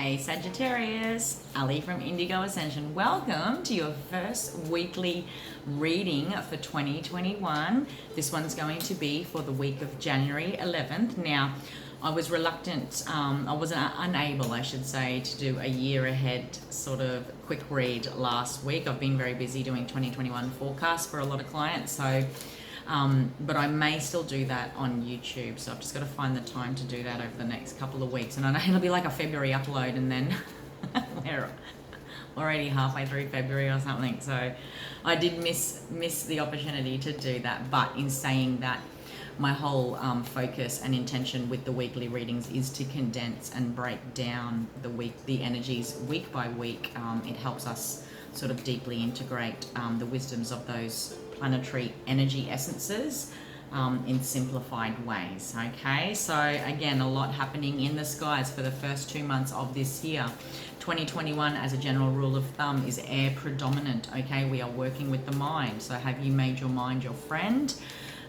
Hey Sagittarius, Ali from Indigo Ascension. Welcome to your first weekly reading for 2021. This one's going to be for the week of January 11th. Now, I was reluctant, I was unable, I should say, to do a year ahead sort of quick read last week. I've been very busy doing 2021 forecasts for a lot of clients, so but I may still do that on YouTube, so I've just got to find the time to do that over the next couple of weeks. And I know it'll be like a February upload, and then we're already halfway through February or something. So I did miss the opportunity to do that. But in saying that, my whole focus and intention with the weekly readings is to condense and break down the energies week by week. It helps us sort of deeply integrate the wisdoms of those planetary energy essences in simplified ways. Okay, so again, a lot happening in the skies for the first 2 months of this year. 2021, as a general rule of thumb, is air predominant. Okay, we are working with the mind. So have you made your mind your friend?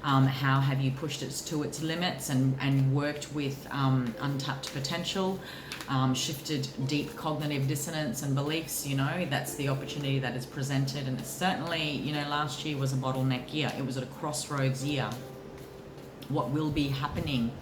How have you pushed it to its limits and worked with untapped potential, shifted deep cognitive dissonance and beliefs? You know, that's the opportunity that is presented. And it's certainly, you know, last year was a bottleneck year. It was at a crossroads year. What will be happening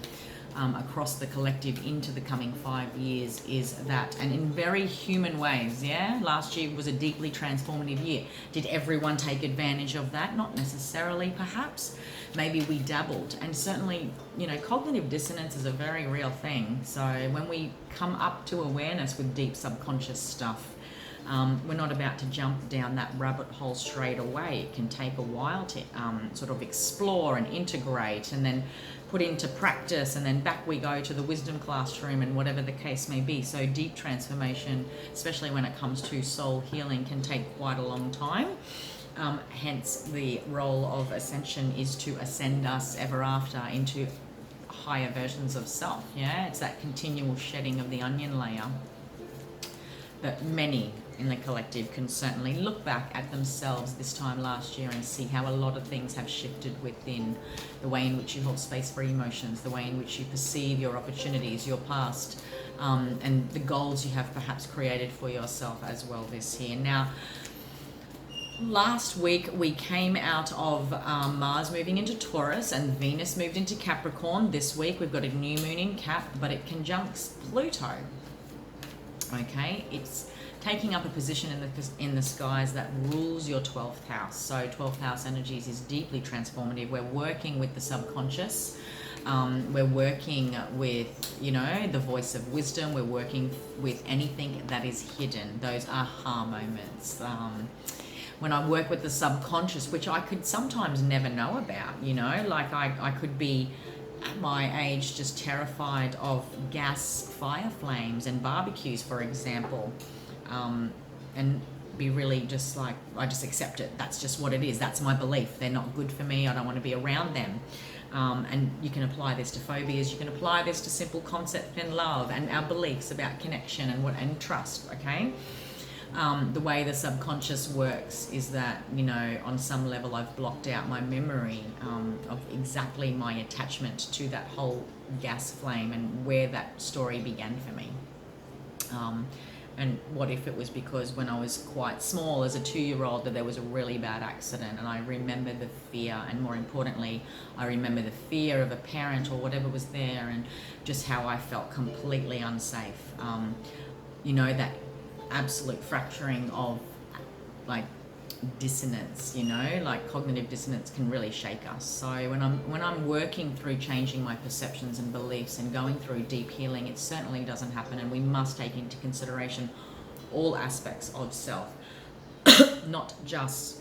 across the collective into the coming 5 years is that, and in very human ways, yeah? Last year was a deeply transformative year. Did everyone take advantage of that? Not necessarily, perhaps. Maybe we dabbled. And certainly, you know, cognitive dissonance is a very real thing. So when we come up to awareness with deep subconscious stuff, we're not about to jump down that rabbit hole straight away. It can take a while to sort of explore and integrate and then put into practice, and then back we go to the wisdom classroom and whatever the case may be. So deep transformation, especially when it comes to soul healing, can take quite a long time. Hence the role of ascension is to ascend us ever after into higher versions of self. Yeah, it's that continual shedding of the onion layer. But many in the collective can certainly look back at themselves this time last year and see how a lot of things have shifted within the way in which you hold space for emotions, the way in which you perceive your opportunities, your past, and the goals you have perhaps created for yourself as well this year. Now, last week we came out of Mars moving into Taurus and Venus moved into Capricorn. This week we've got a new moon in Cap, but it conjuncts Pluto. Okay, it's taking up a position in the skies that rules your 12th house. So 12th house energies is deeply transformative. We're working with the subconscious. We're working with, you know, the voice of wisdom. We're working with anything that is hidden, those aha moments. When I work with the subconscious, which I could sometimes never know about, you know, like I could be at my age just terrified of gas fire flames and barbecues, for example, and be really just like, I just accept it. That's just what it is. That's my belief. They're not good for me. I don't want to be around them. And you can apply this to phobias. You can apply this to simple concept in love and our beliefs about connection and trust. Okay. The way the subconscious works is that, you know, on some level I've blocked out my memory of exactly my attachment to that whole gas flame and where that story began for me. And what if it was because when I was quite small as a 2-year-old that there was a really bad accident, and I remember the fear, and more importantly I remember the fear of a parent or whatever was there, and just how I felt completely unsafe. You know, that absolute fracturing of like dissonance, you know, like cognitive dissonance can really shake us. So when I'm working through changing my perceptions and beliefs and going through deep healing, it certainly doesn't happen, and we must take into consideration all aspects of self, not just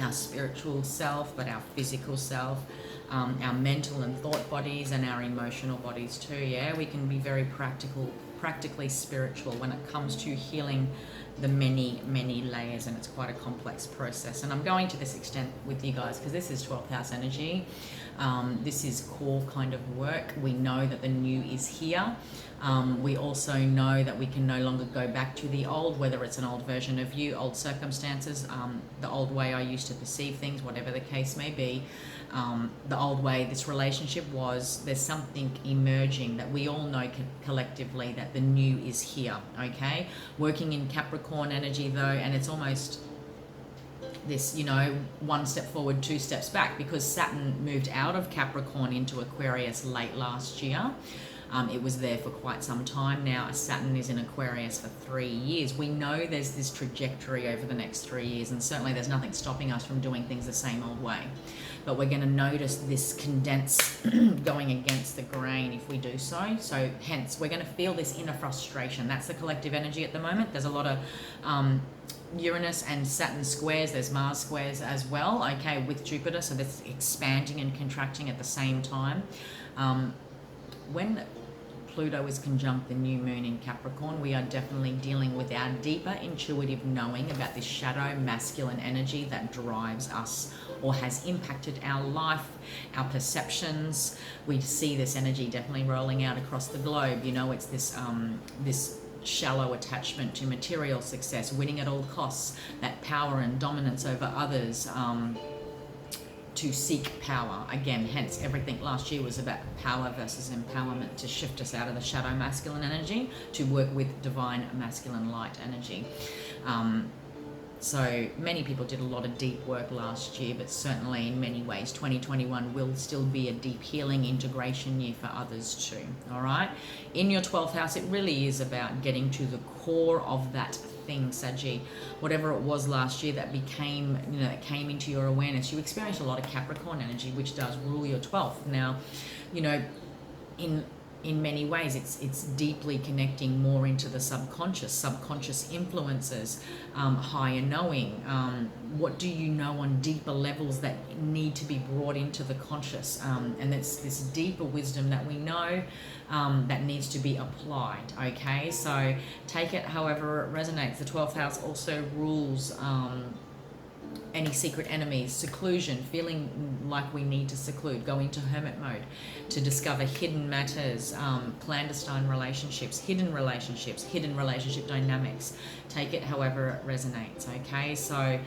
our spiritual self, but our physical self, our mental and thought bodies, and our emotional bodies too. Yeah, we can be very practically spiritual when it comes to healing the many layers, and it's quite a complex process. And I'm going to this extent with you guys because this is 12th house energy. This is core kind of work. We know that the new is here. We also know that we can no longer go back to the old, whether it's an old version of you, old circumstances, the old way I used to perceive things, whatever the case may be, the old way this relationship was. There's something emerging that we all know collectively that the new is here, okay? Working in Capricorn energy though, and it's almost this, you know, one step forward, two steps back, because Saturn moved out of Capricorn into Aquarius late last year. It was there for quite some time now. Saturn is in Aquarius for 3 years. We know there's this trajectory over the next 3 years, and certainly there's nothing stopping us from doing things the same old way. But we're going to notice this condense going against the grain if we do so. So hence, we're going to feel this inner frustration. That's the collective energy at the moment. There's a lot of Uranus and Saturn squares. There's Mars squares as well, okay, with Jupiter. So that's expanding and contracting at the same time. When Pluto is conjunct the new moon in Capricorn, we are definitely dealing with our deeper intuitive knowing about this shadow masculine energy that drives us or has impacted our life, our perceptions. We see this energy definitely rolling out across the globe. You know, it's this this shallow attachment to material success, winning at all costs, that power and dominance over others, to seek power. Again, hence everything last year was about power versus empowerment, to shift us out of the shadow masculine energy to work with divine masculine light energy. So many people did a lot of deep work last year, but certainly in many ways 2021 will still be a deep healing integration year for others too. All right, in your 12th house, it really is about getting to the core of that thing, Saggy. Whatever it was last year that became, you know, that came into your awareness. You experienced a lot of Capricorn energy, which does rule your 12th. Now, you know, in many ways, it's deeply connecting more into the subconscious influences, higher knowing. What do you know on deeper levels that need to be brought into the conscious? And it's this deeper wisdom that we know that needs to be applied, okay? So take it however it resonates. The 12th house also rules any secret enemies, seclusion, feeling like we need to seclude, go into hermit mode, to discover hidden matters, clandestine relationships, hidden relationship dynamics. Take it however it resonates, okay? So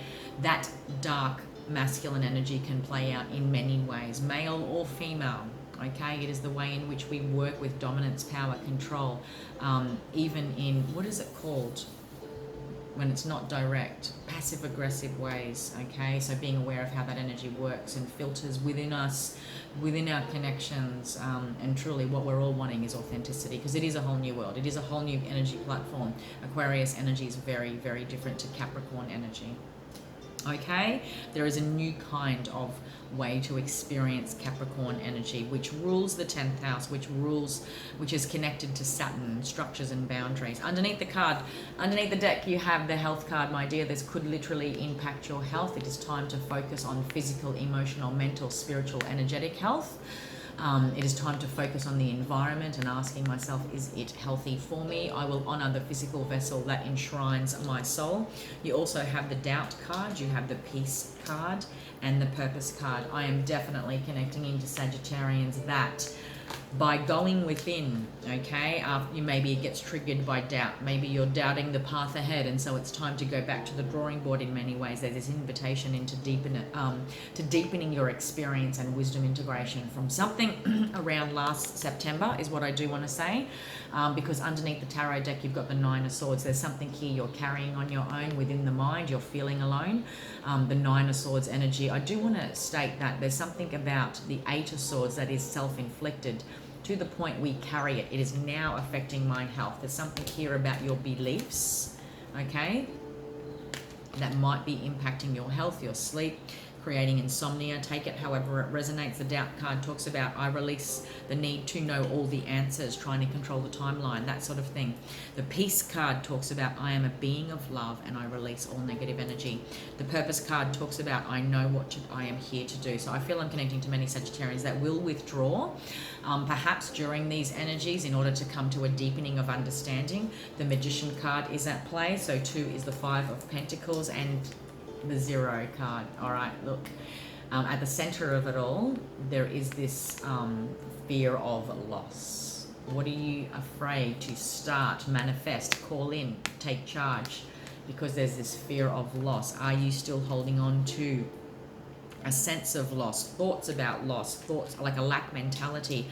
that dark masculine energy can play out in many ways, male or female. Okay, it is the way in which we work with dominance, power, control, even in, what is it called when it's not direct, passive aggressive ways. Okay, so being aware of how that energy works and filters within us, within our connections, and truly what we're all wanting is authenticity, because it is a whole new world. It is a whole new energy platform. Aquarius energy is very, very different to Capricorn energy. Okay, there is a new kind of way to experience Capricorn energy, which rules the 10th house, which is connected to Saturn, structures and boundaries. Underneath the card, underneath the deck, you have the health card, my dear. This could literally impact your health. It is time to focus on physical, emotional, mental, spiritual, energetic health. It is time to focus on the environment and asking myself, is it healthy for me? I will honor the physical vessel that enshrines my soul. You also have the doubt card, you have the peace card, and the purpose card. I am definitely connecting into Sagittarians that by going within, okay, maybe it gets triggered by doubt. Maybe you're doubting the path ahead, and so it's time to go back to the drawing board in many ways. There's this invitation into deepening your experience and wisdom integration from something around last September is what I do want to say, because underneath the tarot deck you've got the Nine of Swords. There's something here you're carrying on your own within the mind. You're feeling alone. The Nine of Swords energy, I do want to state that there's something about the Eight of Swords that is self-inflicted to the point we carry it. It is now affecting my health. There's something here about your beliefs, okay, that might be impacting your health, your sleep, creating insomnia. Take it however it resonates. The doubt card talks about I release the need to know all the answers, trying to control the timeline, that sort of thing. The peace card talks about I am a being of love and I release all negative energy. The purpose card talks about I know what I am here to do. So I feel I'm connecting to many Sagittarians that will withdraw perhaps during these energies in order to come to a deepening of understanding. The Magician card is at play. So 2 is the 5 of Pentacles and the 0 card. All right, look, At the center of it all, there is this fear of loss. What are you afraid to start, manifest, call in, take charge? Because there's this fear of loss. Are you still holding on to a sense of loss, thoughts about loss, thoughts like a lack mentality,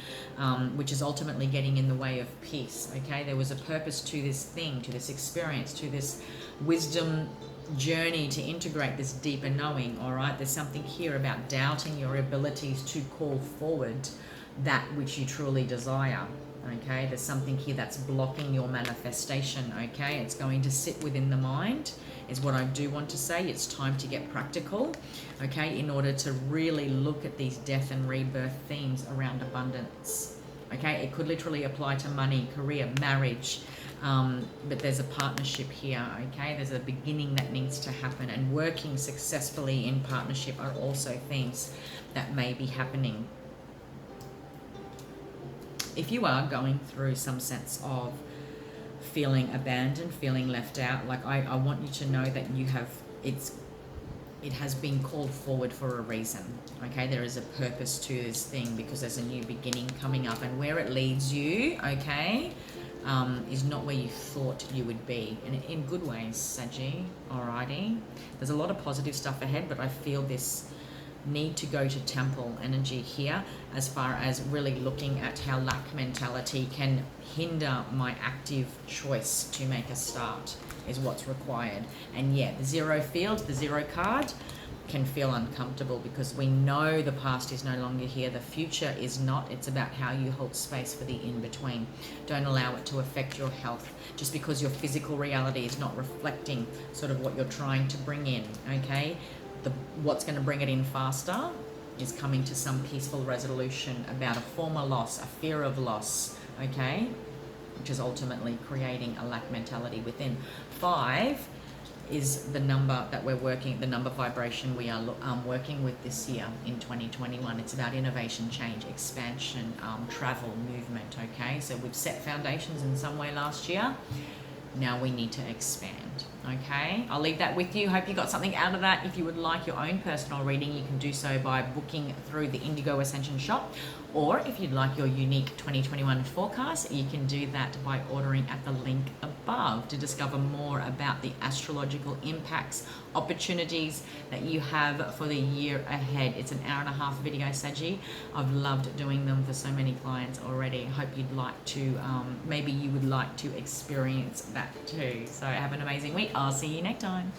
which is ultimately getting in the way of peace? Okay, there was a purpose to this thing, to this experience, to this wisdom journey to integrate this deeper knowing. All right, there's something here about doubting your abilities to call forward that which you truly desire. Okay, there's something here that's blocking your manifestation. Okay, it's going to sit within the mind, is what I do want to say. It's time to get practical, okay, in order to really look at these death and rebirth themes around abundance. Okay, it could literally apply to money, career, marriage, but there's a partnership here. Okay, there's a beginning that needs to happen, and working successfully in partnership are also themes that may be happening. If you are going through some sense of feeling abandoned, feeling left out, like I want you to know that you have, it has been called forward for a reason. Okay, there is a purpose to this thing, because there's a new beginning coming up, and where it leads you, okay, is not where you thought you would be, and in good ways, Saggy. Alrighty, there's a lot of positive stuff ahead, but I feel this need to go to temple energy here, as far as really looking at how lack mentality can hinder my active choice to make a start, is what's required. And yeah, the zero field, the zero card, can feel uncomfortable, because we know the past is no longer here, the future is not. It's about how you hold space for the in-between. Don't allow it to affect your health just because your physical reality is not reflecting sort of what you're trying to bring in. Okay, what's going to bring it in faster is coming to some peaceful resolution about a former loss, a fear of loss, okay, which is ultimately creating a lack mentality within. 5 is the number that we're working, the number vibration we are working with this year in 2021. It's about innovation, change, expansion, travel, movement, okay? So we've set foundations in some way last year. Now we need to expand, okay? I'll leave that with you. Hope you got something out of that. If you would like your own personal reading, you can do so by booking through the Indigo Ascension shop, or if you'd like your unique 2021 forecast, you can do that by ordering at the link above to discover more about the astrological impacts, opportunities that you have for the year ahead. It's an hour-and-a-half video, Saggy. I've loved doing them for so many clients already. Hope you'd like to, maybe you would like to experience that too. So have an amazing week. I'll see you next time.